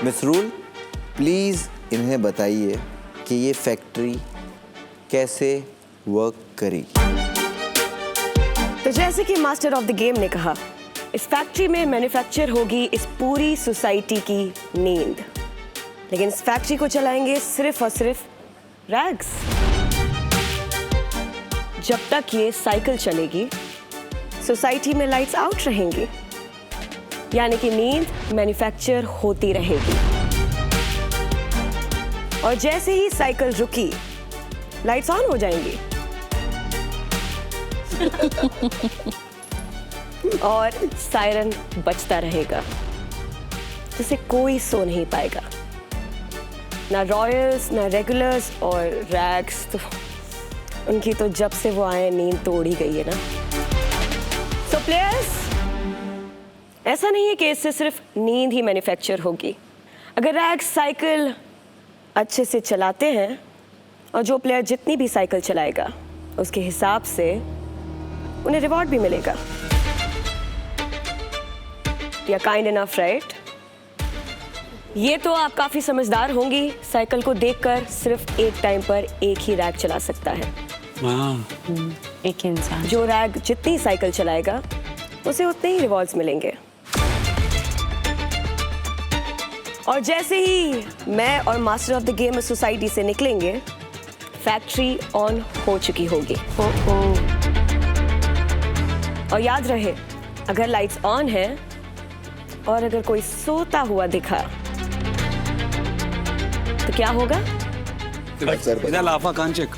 Miss rule, please इन्हें बताइए कि ये फैक्ट्री कैसे वर्क करेगी। तो जैसे कि मास्टर ऑफ द गेम ने कहा, इस फैक्ट्री में मैन्युफैक्चर होगी इस पूरी सोसाइटी की नींद, लेकिन इस फैक्ट्री को चलाएंगे सिर्फ और सिर्फ रैग्स। जब तक ये साइकिल चलेगी, सोसाइटी में लाइट्स आउट रहेंगी, यानी कि नींद मैन्युफैक्चर होती रहेगी। और जैसे ही साइकिल रुकी, लाइट्स ऑन हो जाएंगी और सायरन बजता रहेगा, जिससे कोई सो नहीं पाएगा, ना रॉयल्स ना रेगुलर्स। और रैग्स तो उनकी तो जब से वो आए नींद तो उड़ ही गई है ना। सो प्लेयर्स, ऐसा नहीं है कि इससे सिर्फ नींद ही मैन्युफैक्चर होगी। अगर रैग्स साइकिल अच्छे से चलाते हैं और जो प्लेयर जितनी भी साइकिल चलाएगा उसके हिसाब से उन्हें रिवॉर्ड भी मिलेगा। या काइंड इनफ, राइट? ये तो आप काफी समझदार होंगी, साइकिल को देखकर सिर्फ एक टाइम पर एक ही रैग चला सकता है। एक इंसान जो रैग जितनी साइकिल चलाएगा उसे उतने ही रिवॉर्ड्स मिलेंगे। और जैसे ही मैं और master of the game society से निकलेंगे, फैक्ट्री ऑन हो चुकी होगी। और याद रहे, अगर लाइट्स ऑन है और अगर कोई सोता हुआ दिखा तो क्या होगा? लाफा कांचक।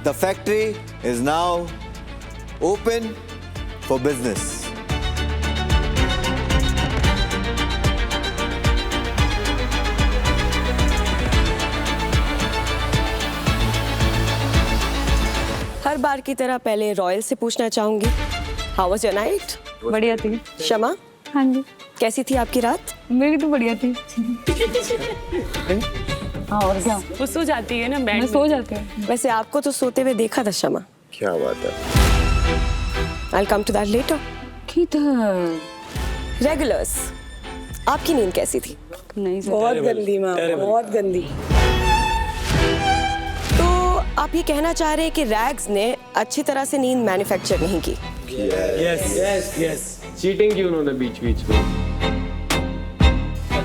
The factory is now open for business. हर बार की तरह पहले रॉयल से पूछना चाहूंगी, हाउ वाज योर नाइट? बढ़िया थी। शमा, हाँ जी, कैसी थी आपकी रात? मेरी तो बढ़िया थी। हाँ, और क्या? वो सो जाती है ना, मैं बैंड सो जाती हूँ। वैसे आपको तो सोते हुए देखा था शमा। क्या बात है। I'll come to that later. किधर? रेगुलर्स, आपकी नींद कैसी थी? नहीं सर। बहुत गंदी माँ, बहुत गंदी। तो आप ये कहना चाह रहे हैं कि रैग्स ने अच्छी तरह से नींद मैन्युफैक्चर नहीं की? यस चीटिंग की उन्होंने बीच बीच में।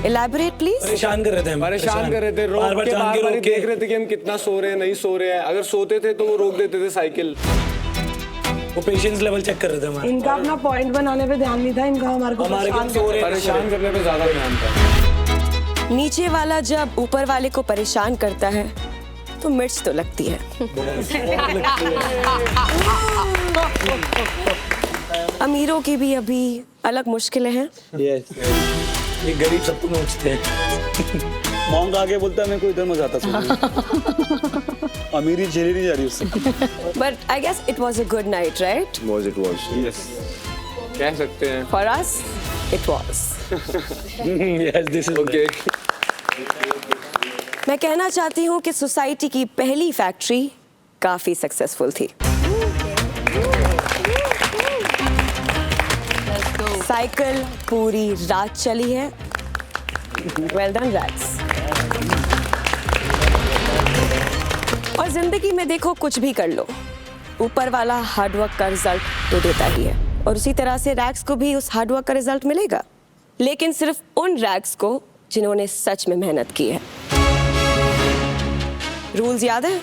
Elaborate please. परेशान कर रहे थे हम। परेशान कर रहे थे, रोक बार-बार के जान बार के बार रोक के। देख रहे थे कि हम कितना सो रहे हैं, नहीं सो रहे हैं। अगर सोते थे तो वो रोक देते थे साइकिल। वो पेशेंस लेवल चेक कर रहे थे हमारा। इनका अपना पॉइंट बनाने पे ध्यान नहीं था, इनका हमारे को हमारे को सो रहे परेशान करने पे ज्यादा ध्यान था। नीचे वाला जब ऊपर वाले को परेशान करता है तो मिर्च तो लगती है। अमीरों की भी अभी अलग मुश्किलें हैं। ये गरीब सबको नोचते हैं। मॉन्ग आगे बोलता है मेरे को इधर मजा आता है। अमीरी झेली नहीं जा रही उससे। But I guess it was a good night, right? Was it was? Yes कह सकते हैं। For us, it was. Yes, this is okay मैं कहना चाहती हूँ कि सोसाइटी की पहली फैक्ट्री काफी सक्सेसफुल थी। साइकिल पूरी रात चली है। Well done, Rags. और जिंदगी में देखो, कुछ भी कर लो, ऊपर वाला हार्डवर्क का रिजल्ट तो देता ही है, और उसी तरह से रैग्स को भी उस हार्डवर्क का रिजल्ट मिलेगा, लेकिन सिर्फ उन रैग्स को जिन्होंने सच में मेहनत की है। रूल्स याद है?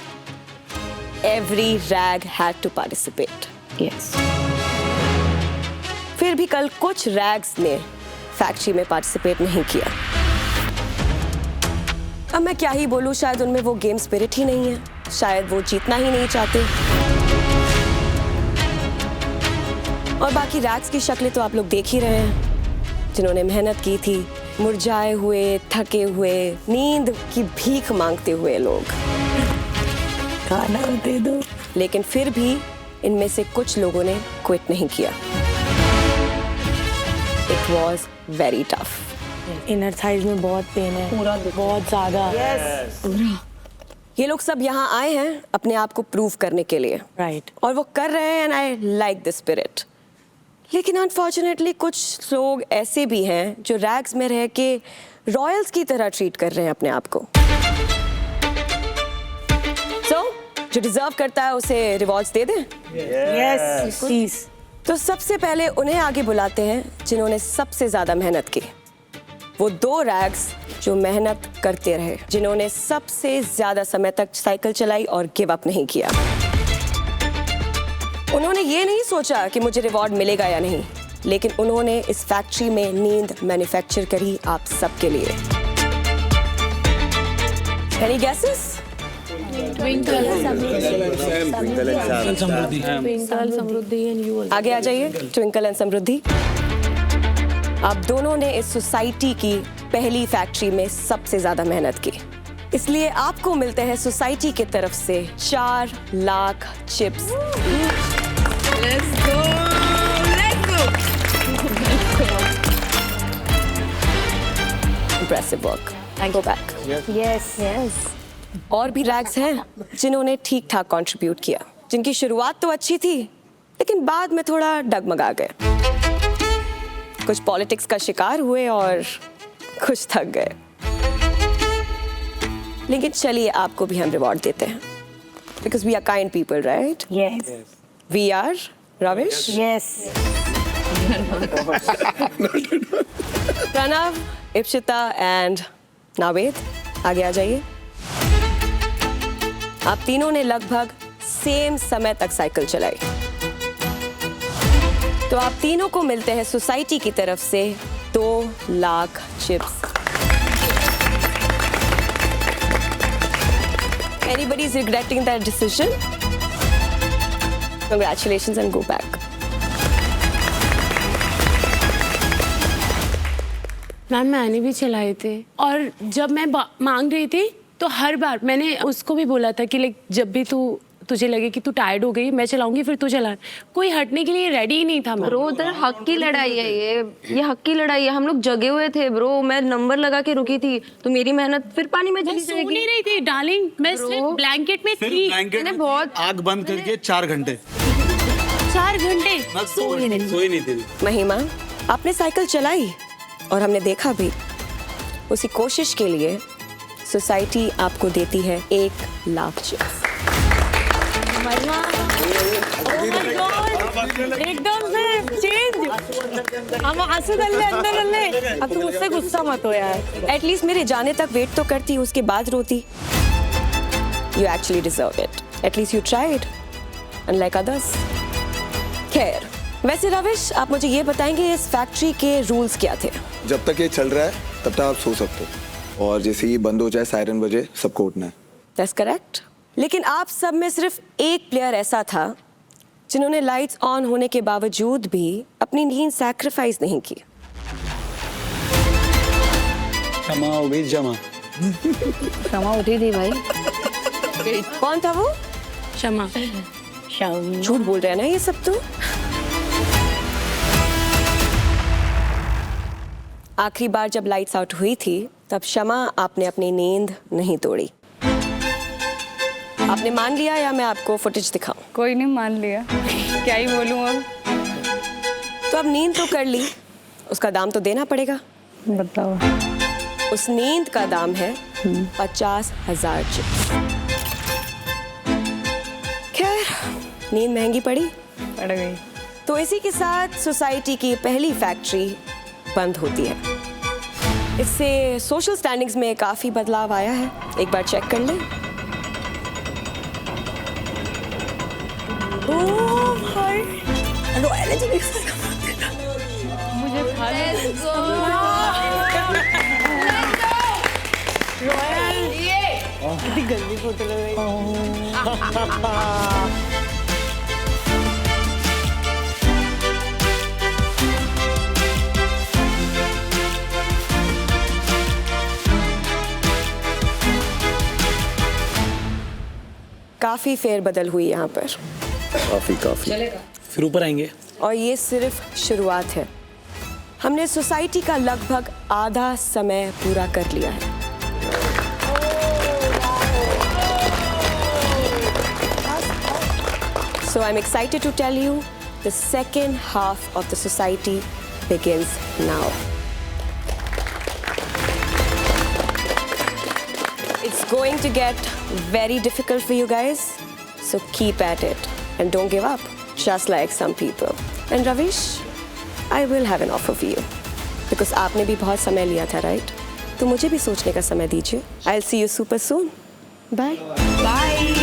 Every rag had to participate. Yes. फिर भी कल कुछ रैग्स ने फैक्ट्री में पार्टिसिपेट नहीं किया। अब मैं क्या ही बोलूं, शायद उनमें वो गेम स्पिरिट ही नहीं है, शायद वो जीतना ही नहीं चाहते। और बाकी रैग्स की शक्लें तो आप लोग देख ही रहे हैं, जिन्होंने मेहनत की थी, मुरझाए हुए, थके हुए, नींद की भीख मांगते हुए लोग। खाना दे दो। लेकिन फिर भी इनमें से कुछ लोगों ने क्विट नहीं किया। It was very tough. Inner thighs में बहुत पेन है, पूरा बहुत ज्यादा। ये लोग सब यहाँ आए हैं अपने आप को प्रूव करने के लिए, राइट। और वो कर रहे हैं, and I like the spirit. लेकिन अनफॉर्चुनेटली कुछ लोग ऐसे भी हैं जो रैग्स में रह के रॉयल्स की तरह ट्रीट कर रहे हैं अपने आप को। So, जो डिजर्व करता है उसे रिवॉर्ड्स दे दें। Yes please. तो सबसे पहले उन्हें आगे बुलाते हैं जिन्होंने सबसे ज्यादा मेहनत की। वो 2 रैग्स जो मेहनत करते रहे, जिन्होंने सबसे ज्यादा समय तक साइकिल चलाई और गिव अप नहीं किया। उन्होंने ये नहीं सोचा कि मुझे रिवॉर्ड मिलेगा या नहीं, लेकिन उन्होंने इस फैक्ट्री में नींद मैन्युफैक्चर करी आप सबके लिए। Any guesses? आगे आ जाइए। ट्विंकल एंड समृद्धि। आप दोनों ने इस सोसाइटी की पहली फैक्ट्री में सबसे ज्यादा मेहनत की, इसलिए आपको मिलते हैं सोसाइटी की तरफ से 4 lakh chips. Impressive work. Go back. Yes. और भी रैग्स हैं जिन्होंने ठीक ठाक कंट्रीब्यूट किया, जिनकी शुरुआत तो अच्छी थी लेकिन बाद में थोड़ा डगमगा गए। कुछ पॉलिटिक्स का शिकार हुए और कुछ थक गए। लेकिन चलिए आपको भी हम रिवॉर्ड देते हैं, because we are kind people, right? Yes. We are Ravish, yes. Pranav, Ipsita and Naved, आगे आ जाइए। आप तीनों ने लगभग सेम समय तक साइकिल चलाई, तो आप तीनों को मिलते हैं सोसाइटी की तरफ से 2 lakh chips. Anybody is regretting that decision? Congratulations and go back. Ma'am मैंने भी चलाए थे, और जब मैं मांग रही थी तो हर बार मैंने उसको भी बोला था कि लाइक जब भी तुझे लगे कि तू टायर्ड हो गई, मैं चलाऊंगी फिर तू चला। कोई हटने के लिए रेडी ही नहीं था। ब्रो उधर हक की लड़ाई है, ये हक की लड़ाई है। हम लोग जगे हुए थे ब्रो, मैं नंबर लगा के रुकी थी, तो मेरी मेहनत फिर पानी में चली सो जाएगी। नहीं रही थी डार्लिंग, मैं सिर्फ ब्लैंकेट में थी। मैंने बहुत आग बंद करके 4 घंटे 4 घंटे सोई नहीं थी। महिमा, आपने साइकिल चलाई और हमने देखा भी। उसी कोशिश के लिए सोसाइटी आपको देती है 1 लाख चिप्स। एकदम से चेंज। हम आंसू डालने अंदर डालने। अब तुम मुझसे गुस्सा मत हो यार। एटलीस्ट मेरे जाने तक वेट तो करती, उसके बाद रोती। You actually deserve it, at least you tried unlike others. खैर, वैसे रविश, आप मुझे ये बताएंगे इस फैक्ट्री के रूल्स क्या थे? जब तक ये चल रहा है तब तक आप सो सकते हो, और जैसे ही बंद हो जाए सायरन बजे सबको उठना है। That's correct. लेकिन आप सब में सिर्फ एक प्लेयर ऐसा था जिन्होंने लाइट्स ऑन होने के बावजूद भी अपनी नींद सैक्रिफाइस नहीं की। क्षमा हो गई जमा। क्षमा उठी थी भाई। कौन था वो? क्षमा। झूठ बोल रहे हैं ना ये सब तो। आखिरी बार जब लाइट्स आउट हुई थी तब क्षमा आपने अपनी नींद नहीं तोड़ी। आपने मान लिया या मैं आपको फुटेज दिखाऊं? कोई नहीं, मान लिया। क्या ही बोलूं अब। तो अब नींद तो कर ली, उसका दाम तो देना पड़ेगा। बताओ। उस नींद का दाम है 50,000 चिप्स। खैर, नींद महंगी पड़ी। पड़ गई। तो इसी के साथ सोसाइटी की पहली फैक्ट्री बंद होती है। इससे सोशल स्टैंडिंग्स में काफी बदलाव आया है। एक बार चेक कर लें। काफी फेरबदल हुई यहाँ पर। काफी फिर ऊपर आएंगे। और ये सिर्फ शुरुआत है। हमने सोसाइटी का लगभग आधा समय पूरा कर लिया है। So I'm excited to tell you the second half of the society begins now. It's going to get very difficult for you guys, so keep at it and don't give up, just like some people. And Ravish, I will have an offer for you because आपने भी बहुत समय लिया था, right? तो मुझे भी सोचने का समय दीजिए. I'll see you super soon. Bye. Bye.